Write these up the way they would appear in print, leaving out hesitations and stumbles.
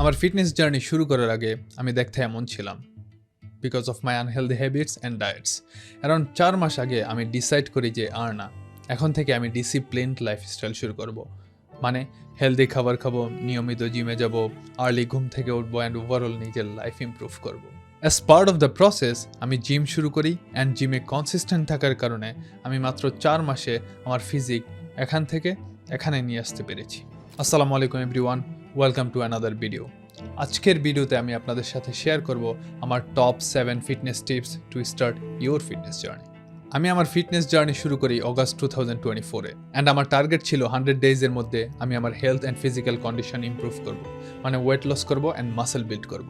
আমার fitness journey শুরু করার আগে আমি দেখতে এমন ছিলাম because of my unhealthy habits and diets. Around 4 মাস আগে আমি ডিসাইড করি যে আর না, এখন থেকে আমি ডিসিপ্লিনড লাইফস্টাইল শুরু করব। মানে হেলদি খাবার খাবো, নিয়মিত জিমে যাব, আর্লি ঘুম থেকে উঠবো অ্যান্ড ওভারঅল নিজের লাইফ ইমপ্রুভ করব। As part of the process আমি জিম শুরু করি অ্যান্ড জিমে কনসিস্টেন্ট থাকার কারণে আমি মাত্র 4 মাসে আমার ফিজিক এখান থেকে এখানে নিয়ে আসতে পেরেছি। আসসালামু আলাইকুম everyone, welcome to another video. আজকের ভিডিওতে আমি আপনাদের সাথে শেয়ার করব আমার top 7 fitness tips to start your fitness journey. আমি আমার ফিটনেস জার্নি শুরু করি অগাস্ট 2024-এ অ্যান্ড আমার টার্গেট ছিল 100 ডেজের মধ্যে আমি আমার health and physical condition improve করব, মানে ওয়েট লস করব অ্যান্ড মাসেল বিল্ড করব।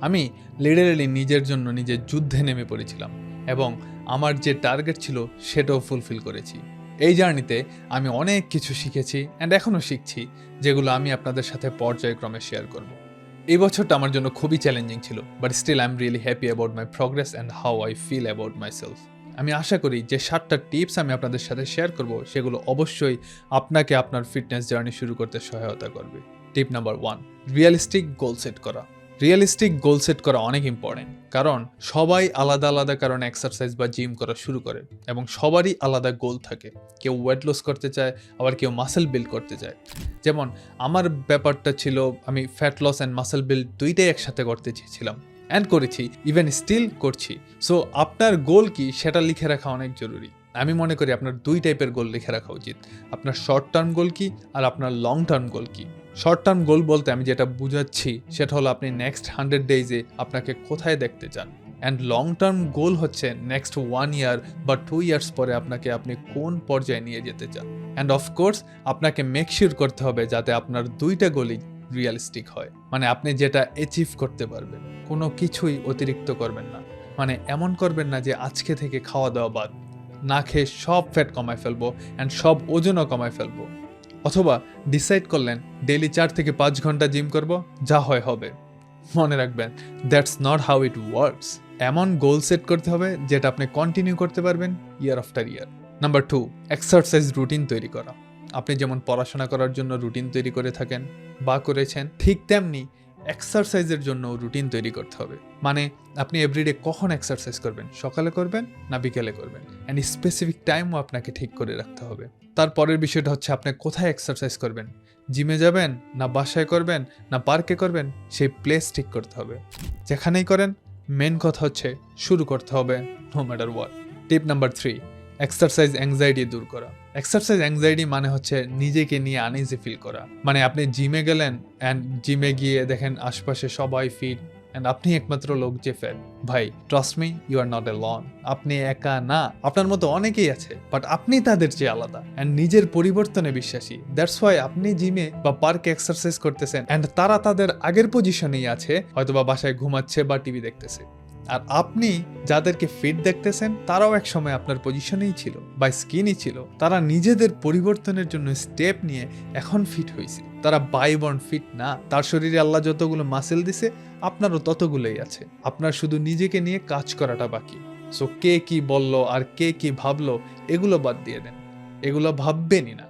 আমি লিটারেলি নিজের জন্য নিজের যুদ্ধে নেমে পড়েছিলাম এবং আমার যে টার্গেট ছিল সেটাও ফুলফিল করেছি। এই জার্নিতে আমি অনেক কিছু শিখেছি অ্যান্ড এখনও শিখছি, যেগুলো আমি আপনাদের সাথে পর্যায়ক্রমে শেয়ার করব। এই বছরটা আমার জন্য খুবই চ্যালেঞ্জিং ছিল, but still I am really happy about my progress and how I feel about myself. আমি আশা করি যে 7টা টিপস আমি আপনাদের সাথে শেয়ার করব সেগুলো অবশ্যই আপনাকে আপনার ফিটনেস জার্নি শুরু করতে সহায়তা করবে। টিপ নাম্বার 1, রিয়েলিস্টিক গোল সেট করা। রিয়েলিস্টিক গোল সেট করা অনেক ইম্পর্টেন্ট, কারণ সবাই আলাদা আলাদা কারণে এক্সারসাইজ বা জিম করা শুরু করে এবং সবারই আলাদা গোল থাকে। কেউ ওয়েট লস করতে চায়, আবার কেউ মাসেল বিল্ড করতে চায়। যেমন আমার ব্যাপারটা ছিল আমি fat loss and muscle build দুইটাই একসাথে করতে চেয়েছিলাম অ্যান্ড করেছি, ইভেন স্টিল করছি। সো আপনার গোল কি সেটা লিখে রাখা অনেক জরুরি। আমি মনে করি আপনার 2 টাইপের গোল লিখে রাখা উচিত। আপনার শর্ট টার্ম গোল কি আর আপনার লং টার্ম গোল কি। শর্ট টার্ম গোল বলতে আমি যেটা বুঝাচ্ছি সেটা হলো আপনি নেক্সট 100 ডেজে আপনাকে কোথায় দেখতে চান, অ্যান্ড লং টার্ম গোল হচ্ছে নেক্সট 1 ইয়ার বা 2 ইয়ার্স পরে আপনাকে আপনি কোন পর্যায়ে নিয়ে যেতে চান। অ্যান্ড অফকোর্স আপনাকে মেক শিওর করতে হবে যাতে আপনার 2টা গোলই রিয়েলিস্টিক হয়, মানে আপনি যেটা অ্যাচিভ করতে পারবেন। কোনো কিছুই অতিরিক্ত করবেন না, মানে এমন করবেন না যে আজকে থেকে খাওয়া দাওয়া বাদ, না খেয়ে সব ফ্যাট কমায় ফেলবো অ্যান্ড সব ওজনও কমায় ফেলবো। অথবা ডিসাইড করলেন ডেইলি 4 থেকে 5 ঘন্টা জিম করব, যা হয় হবে। মনে রাখবেন, that's not how it works. এমন গোল সেট করতে হবে যেটা আপনি কন্টিনিউ করতে পারবেন ইয়ার আফটার ইয়ার। নাম্বার 2, এক্সারসাইজ রুটিন তৈরি করা। আপনি যেমন পড়াশোনা করার জন্য রুটিন তৈরি করে থাকেন বা করেছেন, ঠিক তেমনি এক্সারসাইজের জন্য রুটিন তৈরি করতে হবে। মানে আপনি এভরিডে কখন এক্সারসাইজ করবেন, সকালে করবেন না বিকেলে করবেন, অ্যান্ড স্পেসিফিক টাইমও আপনাকে ঠিক করে রাখতে হবে। তারপরের বিষয়টা হচ্ছে আপনি কোথায় এক্সারসাইজ করবেন, জিমে যাবেন না বাসায় করবেন না পার্কে করবেন, সেই প্লেস ঠিক করতে হবে। যেখানেই করেন, মেন কথা হচ্ছে শুরু করতে হবে no matter what. Tip number 3, exercise anxiety দূর করা। এক্সারসাইজ অ্যাংজাইটি মানে হচ্ছে নিজেকে নিয়ে আনইজি ফিল করা। মানে আপনি জিমে গেলেন অ্যান্ড জিমে গিয়ে দেখেন আশপাশে সবাই ফিট অ্যান্ড আপনি একমাত্র লোক যে ফ্যাট। ভাই, trust me, you are not alone. আপনি একা না, আপনার মতো অনেকেই আছে, বাট আপনি তাদের চেয়ে আলাদা অ্যান্ড নিজের পরিবর্তনে বিশ্বাসী। দ্যাটস ওয়াই আপনি জিমে বা পার্কে এক্সারসাইজ করতেছেন অ্যান্ড তারা তাদের আগের পজিশনেই আছে, হয়তোবা বাসায় ঘুমাচ্ছে বা টিভি দেখতেছে। আর আপনি যাদেরকে ফিট দেখতেছেন তারাও এক সময় আপনার পজিশনেই ছিল বা স্কিনই ছিল। তারা নিজেদের পরিবর্তনের জন্য স্টেপ নিয়ে এখন ফিট হয়েছে। তারা বাই বর্ন ফিট না। তার শরীরে আল্লাহ যতগুলো মাসেল দিছে আপনারও ততগুলোই আছে। আপনার শুধু নিজেকে নিয়ে কাজ করাটা বাকি। সো কে কি বললো আর কে কি ভাবলো এগুলো বাদ দিয়ে দেন, এগুলো ভাববেনই না।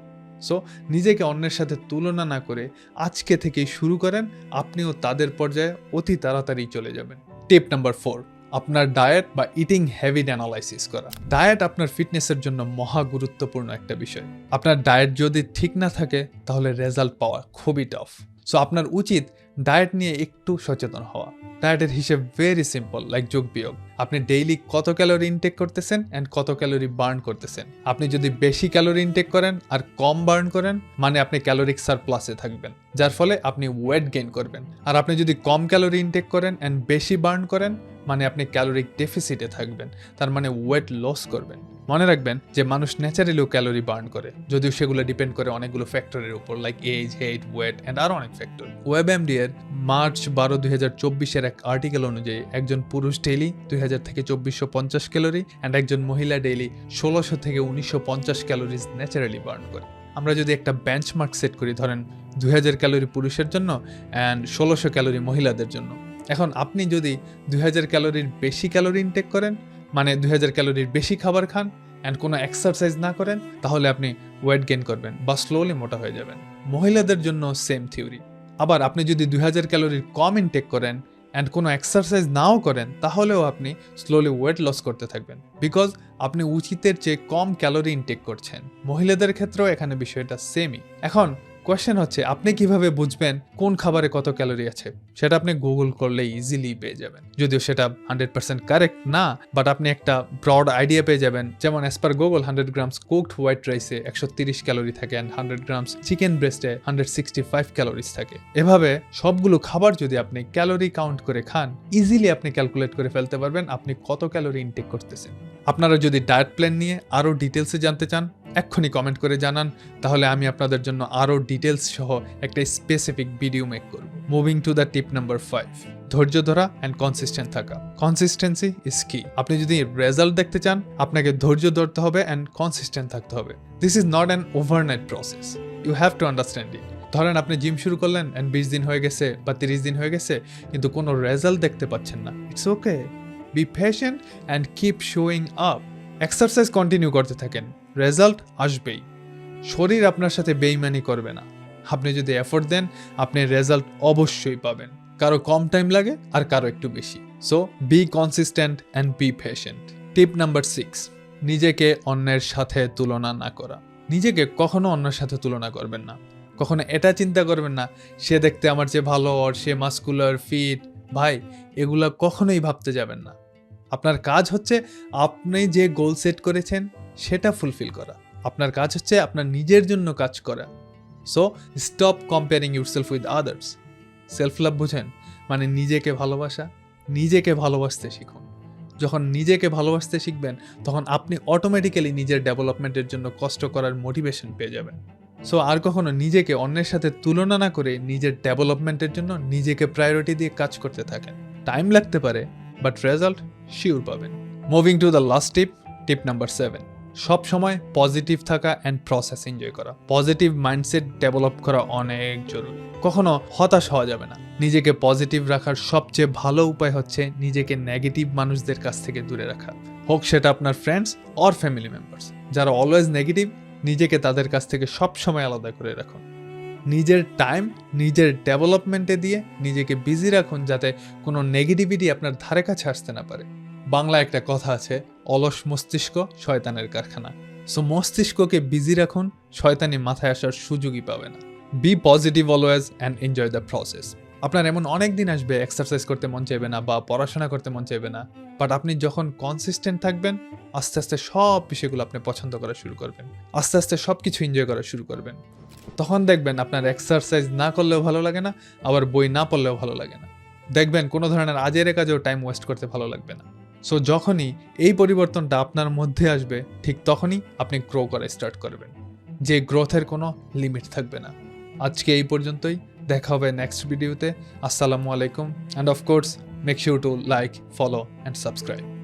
সো নিজেকে অন্যের সাথে তুলনা না করে আজকে থেকেই শুরু করেন, আপনিও তাদের পর্যায়ে অতি তাড়াতাড়ি চলে যাবেন। টিপ নাম্বার 4, আপনার ডায়েট বা ইটিং হ্যাবিট অ্যানালাইসিস করা। ডায়েট আপনার ফিটনেসের জন্য মহা গুরুত্বপূর্ণ একটা বিষয়। আপনার ডায়েট যদি ঠিক না থাকে তাহলে রেজাল্ট পাওয়া খুবই টাফ। সো আপনার উচিত ডায়েট নিয়ে একটু সচেতন হওয়া। ডায়েটের হিসেব ভেরি সিম্পল, লাইক যোগ বিয়োগ। আপনি ডেইলি কত ক্যালোরি ইনটেক করতেছেন অ্যান্ড কত ক্যালোরি বার্ন করতেছেন। আপনি যদি বেশি ক্যালোরি ইনটেক করেন আর কম বার্ন করেন, মানে আপনি ক্যালোরিক সারপ্লাসে থাকবেন, যার ফলে আপনি ওয়েট গেইন করবেন। আর আপনি যদি কম ক্যালোরি ইনটেক করেন অ্যান্ড বেশি বার্ন করেন, মানে আপনি ক্যালোরিক ডেফিসিটে থাকবেন, তার মানে ওয়েট লস করবেন। মনে রাখবেন যে মানুষ ন্যাচারালিও ক্যালোরি বার্ন করে, যদিও সেগুলো ডিপেন্ড করে অনেকগুলো ফ্যাক্টরের উপর, like age, height, weight and আরও অনেক ফ্যাক্টর। ওয়েবএমডি এর মার্চ 12, 2024 এক আর্টিকেল অনুযায়ী একজন পুরুষ ডেইলি 2000 থেকে 2450 ক্যালোরি অ্যান্ড একজন মহিলা ডেইলি 1600 থেকে 1950 ক্যালোরিজ ন্যাচারালি বার্ন করে। আমরা যদি একটা বেঞ্চমার্ক সেট করি, ধরেন 2000 ক্যালোরি পুরুষের জন্য অ্যান্ড 1600 ক্যালোরি মহিলাদের জন্য। এখন আপনি যদি 2000 ক্যালোরির বেশি ক্যালোরি ইনটেক করেন, মানে 2000 ক্যালোরির বেশি খাবার খান অ্যান্ড কোনো এক্সারসাইজ না করেন, তাহলে আপনি ওয়েট গেইন করবেন বা স্লোলি মোটা হয়ে যাবেন। মহিলাদের জন্য সেম থিওরি। আবার আপনি যদি 2000 ক্যালোরির কম ইনটেক করেন অ্যান্ড কোনো এক্সারসাইজ নাও করেন, তাহলেও আপনি স্লোলি ওয়েট লস করতে থাকবেন, বিকজ আপনি উচিতের চেয়ে কম ক্যালোরি ইনটেক করছেন। মহিলাদের ক্ষেত্রেও এখানে বিষয়টা সেমই। এখন কোয়েশ্চেন হচ্ছে, আপনি কিভাবে বুঝবেন কোন খাবারে কত ক্যালোরি আছে? সেটা আপনি গুগল করলে ইজিলি পেয়ে যাবেন, যদিও সেটা 100% কারেক্ট না, বাট আপনি একটা ব্রড আইডিয়া পেয়ে যাবেন। যেমন as per Google 100 grams cooked white রাইসে 130 ক্যালোরি থাকে অ্যান্ড 100 গ্রামস চিকেন ব্রেস্টে 165 ক্যালোরিজ থাকে। এভাবে সবগুলো খাবার যদি আপনি ক্যালোরি কাউন্ট করে খান, ইজিলি আপনি ক্যালকুলেট করে ফেলতে পারবেন আপনি কত ক্যালোরি ইনটেক করতেছেন। আপনারা যদি ডায়েট প্ল্যান নিয়ে আরও ডিটেলসে জানতে চান, এক্ষুনি কমেন্ট করে জানান, তাহলে আমি আপনাদের জন্য আরও ডিটেলস সহ একটা স্পেসিফিক ভিডিও মেক করব। Moving to the tip number 5, ধৈর্য ধরা অ্যান্ড কনসিস্টেন্ট থাকা। কনসিস্টেন্সি ইজ কি। আপনি যদি রেজাল্ট দেখতে চান, আপনাকে ধৈর্য ধরতে হবে অ্যান্ড কনসিস্টেন্ট থাকতে হবে। This is not an overnight process, you have to understand it. ধরেন আপনি জিম শুরু করলেন অ্যান্ড 20 দিন হয়ে গেছে বা 30 দিন হয়ে গেছে, কিন্তু কোনো রেজাল্ট দেখতে পাচ্ছেন না। It's okay, be patient and keep showing up. Exercise continue করতে থাকেন, রেজাল্ট আসবেই। শরীর আপনার সাথে বেইমানি করবে না। আপনি যদি এফোর্ট দেন, আপনি রেজাল্ট অবশ্যই পাবেন। কারো কম টাইম লাগে আর কারো একটু বেশি। So B consistent and be patient. Tip number 6, নিজেকে অন্যের সাথে তুলনা না করা। নিজেকে কখনো অন্যের সাথে তুলনা করবেন না। কখনো এটা চিন্তা করবেন না, সে দেখতে আমার চেয়ে ভালো, আর সে মাস্কুলার, ফিট। ভাই, এগুলা কখনোই ভাবতে যাবেন না। আপনার কাজ হচ্ছে আপনি যে গোল সেট করেছেন সেটা ফুলফিল করা। আপনার কাজ হচ্ছে আপনার নিজের জন্য কাজ করা। So stop comparing yourself with others. Self love বুঝেন? মানে নিজেকে ভালোবাসা। নিজেকে ভালোবাসতে শিখুন। যখন নিজেকে ভালোবাসতে শিখবেন, তখন আপনি অটোমেটিক্যালি নিজের ডেভেলপমেন্টের জন্য কষ্ট করার মোটিভেশন পেয়ে যাবেন। সো আর কখনো নিজেকে অন্যের সাথে তুলনা না করে নিজের ডেভেলপমেন্টের জন্য নিজেকে প্রায়োরিটি দিয়ে কাজ করতে থাকেন। টাইম লাগতে পারে, বাট রেজাল্ট শিওর পাবেন। Moving to the last tip, tip number 7, সব সময় পজিটিভ থাকা অ্যান্ড প্রসেস এনজয় করা। পজিটিভ মাইন্ডসেট ডেভেলপ করা অনেক জরুরি। কখনো হতাশ হওয়া যাবে না। নিজেকে পজিটিভ রাখার সবচেয়ে ভালো উপায় হচ্ছে নিজেকে নেগেটিভ মানুষদের কাছ থেকে দূরে রাখা, হোক সেটা আপনার ফ্রেন্ডস অর ফ্যামিলি মেম্বার্স। যারা অলওয়েজ নেগেটিভ, নিজেকে তাদের কাছ থেকে সব সময় আলাদা করে রাখুন। নিজের টাইম নিজের ডেভেলপমেন্টে দিয়ে নিজেকে বিজি রাখুন, যাতে কোনো নেগেটিভিটি আপনার ধারে কাছে আসতে না পারে। বাংলা একটা কথা আছে, অলস মস্তিষ্ক শয়তানের কারখানা। সো মস্তিষ্ককে বিজি রাখুন, শয়তানি মাথায় আসার সুযোগই পাবে না। Be positive always and enjoy the process. আপনার এমন অনেক দিন আসবে এক্সারসাইজ করতে মন চাইবে না বা পড়াশোনা করতে মন চাইবে না, বাট আপনি যখন কনসিস্টেন্ট থাকবেন, আস্তে আস্তে সব বিষয়গুলো আপনি পছন্দ করা শুরু করবেন। আস্তে আস্তে সব কিছু এনজয় করা শুরু করবেন। তখন দেখবেন আপনার এক্সারসাইজ না করলেও ভালো লাগে না, আবার বই না পড়লেও ভালো লাগে না। দেখবেন কোনো ধরনের আজের কাজেও টাইম ওয়েস্ট করতে ভালো লাগবে না। সো যখনই এই পরিবর্তনটা আপনার মধ্যে আসবে, ঠিক তখনই আপনি গ্রো করা স্টার্ট করবেন, যে গ্রোথের কোনো লিমিট থাকবে না। আজকে এই পর্যন্তই, দেখা হবে নেক্সট ভিডিওতে। আসসালামু আলাইকুম, and of course make sure to like, follow and subscribe.